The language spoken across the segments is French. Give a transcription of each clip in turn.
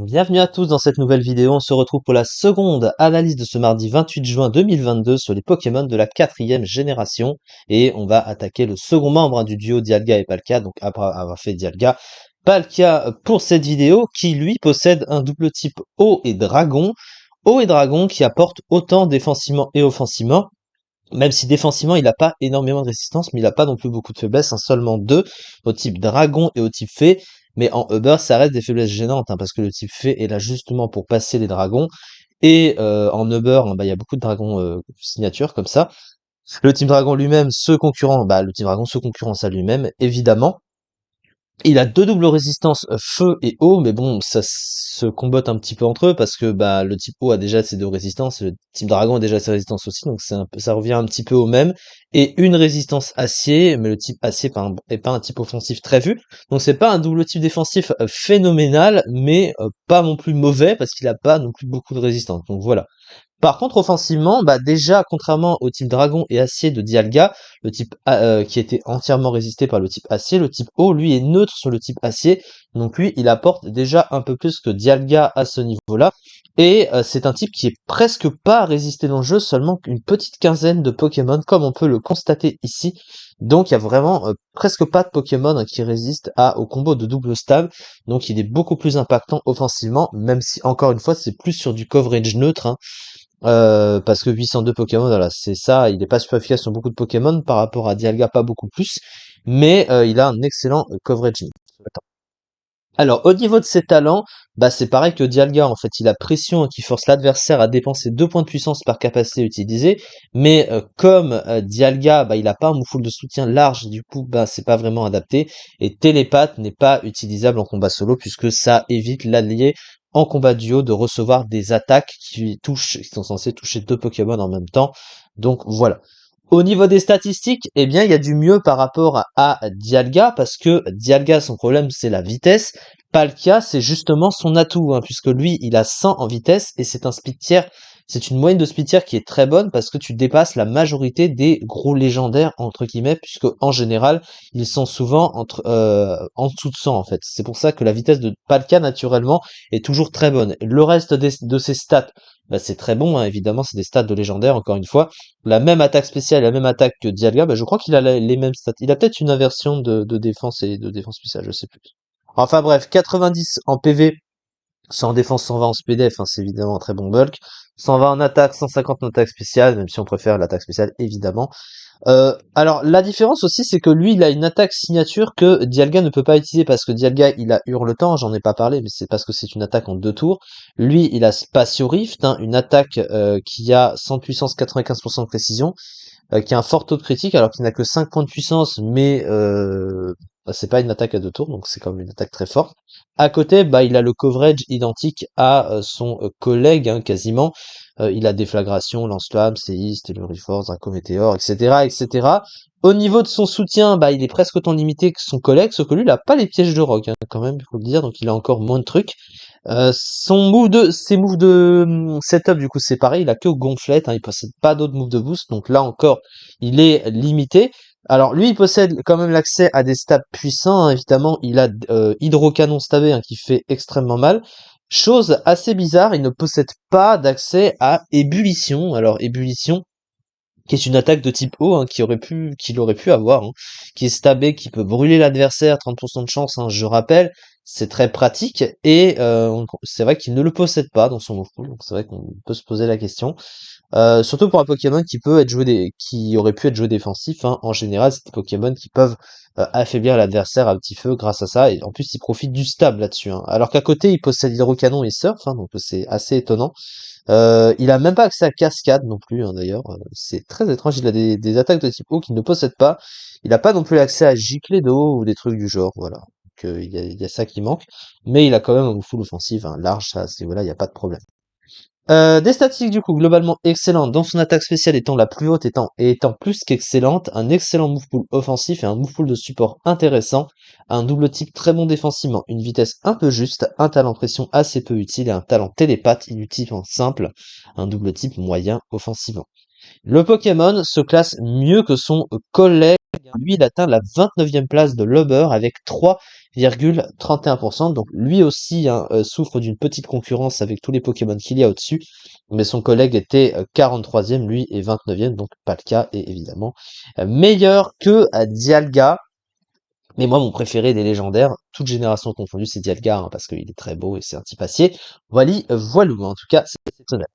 Bienvenue à tous dans cette nouvelle vidéo. On se retrouve pour la seconde analyse de ce mardi 28 juin 2022 sur les Pokémon de la 4e génération. Et on va attaquer le second membre du duo Dialga et Palkia. Donc après avoir fait Dialga, Palkia pour cette vidéo qui lui possède un double type eau et dragon. Eau et dragon qui apporte autant défensivement et offensivement. Même si défensivement il n'a pas énormément de résistance, mais il n'a pas non plus beaucoup de faiblesses, hein, seulement deux, au type dragon et au type fée. Mais en Uber, ça reste des faiblesses gênantes, hein, parce que le type fée est là justement pour passer les dragons. Et en Uber, hein, bah, il y a beaucoup de dragons signature comme ça. Le type dragon lui-même, le type dragon se concurrence à lui-même, évidemment. Il a deux doubles résistances feu et eau, mais bon, ça se combotte un petit peu entre eux parce que bah le type eau a déjà ses deux résistances, le type dragon a déjà ses résistances aussi, donc ça revient un petit peu au même. Et une résistance acier, mais le type acier est pas un type offensif très vu, donc c'est pas un double type défensif phénoménal, mais pas non plus mauvais parce qu'il a pas non plus beaucoup de résistance. Donc voilà. Par contre, offensivement, bah déjà, contrairement au type dragon et acier de Dialga, le type qui était entièrement résisté par le type acier, le type eau, lui, est neutre sur le type acier. Donc lui, il apporte déjà un peu plus que Dialga à ce niveau-là. Et c'est un type qui est presque pas résisté dans le jeu, seulement qu'une petite quinzaine de Pokémon, comme on peut le constater ici. Donc il y a vraiment presque pas de Pokémon qui résistent au combo de double stab. Donc il est beaucoup plus impactant offensivement, même si encore une fois c'est plus sur du coverage neutre, hein. Parce que 802 Pokémon, voilà, c'est ça, il est pas super efficace sur beaucoup de Pokémon par rapport à Dialga, pas beaucoup plus, mais il a un excellent coverage. Alors, au niveau de ses talents, bah c'est pareil que Dialga, en fait, il a pression qui force l'adversaire à dépenser 2 points de puissance par capacité utilisée, mais comme Dialga, bah il a pas un moufoule de soutien large, du coup, bah c'est pas vraiment adapté, et Télépathe n'est pas utilisable en combat solo, puisque ça évite l'allié en combat duo de recevoir des attaques qui sont censées toucher deux Pokémon en même temps, donc voilà. Au niveau des statistiques, eh bien, il y a du mieux par rapport à Dialga, parce que Dialga, son problème, c'est la vitesse. Palkia, c'est justement son atout, hein, puisque lui, il a 100 en vitesse, et c'est une moyenne de speed tier qui est très bonne, parce que tu dépasses la majorité des gros légendaires, entre guillemets, puisque en général, ils sont souvent en dessous de 100, en fait. C'est pour ça que la vitesse de Palkia, naturellement, est toujours très bonne. Le reste de ses stats, bah, c'est très bon, hein, évidemment, c'est des stats de légendaire, encore une fois. La même attaque spéciale, la même attaque que Dialga, bah, je crois qu'il a les mêmes stats. Il a peut-être une inversion de défense et de défense spéciale, je sais plus. Enfin bref, 90 en PV, 100 en défense, 120 en SPDF, hein, c'est évidemment un très bon bulk. 120 en attaque, 150 en attaque spéciale, même si on préfère l'attaque spéciale, évidemment. Alors, la différence aussi, c'est que lui, il a une attaque signature que Dialga ne peut pas utiliser, parce que Dialga, il a Hurletemps, j'en ai pas parlé, mais c'est parce que c'est une attaque en 2 tours. Lui, il a Spatio Rift, hein, une attaque qui a 100 puissance, 95% de précision, qui a un fort taux de critique, alors qu'il n'a que 5 points de puissance, mais bah, c'est pas une attaque à 2 tours, donc c'est quand même une attaque très forte. À côté, bah, il a le coverage identique à son collègue, hein, quasiment. Il a Déflagration, Lance-Flamme, Séiste, Telluriforce, Draco-Météore, etc., etc. Au niveau de son soutien, bah, il est presque autant limité que son collègue, sauf que lui, il a pas les pièges de rock, hein, quand même, il faut le dire, donc il a encore moins de trucs. Ses moves de setup, du coup, c'est pareil, il a que gonflette, hein, il possède pas d'autres moves de boost, donc là encore, il est limité. Alors lui, il possède quand même l'accès à des stabs puissants, hein, évidemment, il a Hydrocanon stabé, hein, qui fait extrêmement mal. Chose assez bizarre, il ne possède pas d'accès à Ébullition. Alors Ébullition, qui est une attaque de type eau, hein, qu'il aurait pu avoir, hein, qui est stabé, qui peut brûler l'adversaire, 30% de chance, hein, je rappelle, c'est très pratique, et c'est vrai qu'il ne le possède pas dans son move pool, donc c'est vrai qu'on peut se poser la question. Surtout pour un Pokémon qui aurait pu être joué défensif, hein. En général, c'est des Pokémon qui peuvent affaiblir l'adversaire à petit feu grâce à ça, et en plus il profite du stab là-dessus, hein. Alors qu'à côté il possède Hydrocanon et Surf, hein, donc c'est assez étonnant. Il a même pas accès à Cascade non plus, hein, d'ailleurs. C'est très étrange, il a des attaques de type eau qu'il ne possède pas. Il a pas non plus accès à Giclée d'eau ou des trucs du genre, voilà. Donc il y a ça qui manque. Mais il a quand même un full offensif, hein, large, ça, c'est voilà, il n'y a pas de problème. Des statistiques du coup globalement excellentes, dans son attaque spéciale étant la plus haute étant plus qu'excellente, un excellent move pool offensif et un move pool de support intéressant, un double type très bon défensivement, une vitesse un peu juste, un talent pression assez peu utile et un talent télépathe inutile en simple, un double type moyen offensivement. Le Pokémon se classe mieux que son collègue Lui, il atteint la 29e place de Lober avec 3,31%. Donc lui aussi hein, souffre d'une petite concurrence avec tous les Pokémon qu'il y a au-dessus. Mais son collègue était 43e, lui est 29e, donc Palkia est évidemment meilleur que Dialga. Mais moi, mon préféré des légendaires, toute génération confondue, c'est Dialga, hein, parce qu'il est très beau et c'est un petit passier. Voilà, voilou, en tout cas, c'est exceptionnel.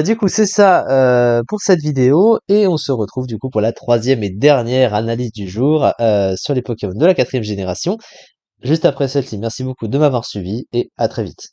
Du coup, c'est ça pour cette vidéo, et on se retrouve du coup pour la troisième et dernière analyse du jour sur les Pokémon de la quatrième génération, juste après celle-ci. Merci beaucoup de m'avoir suivi, et à très vite.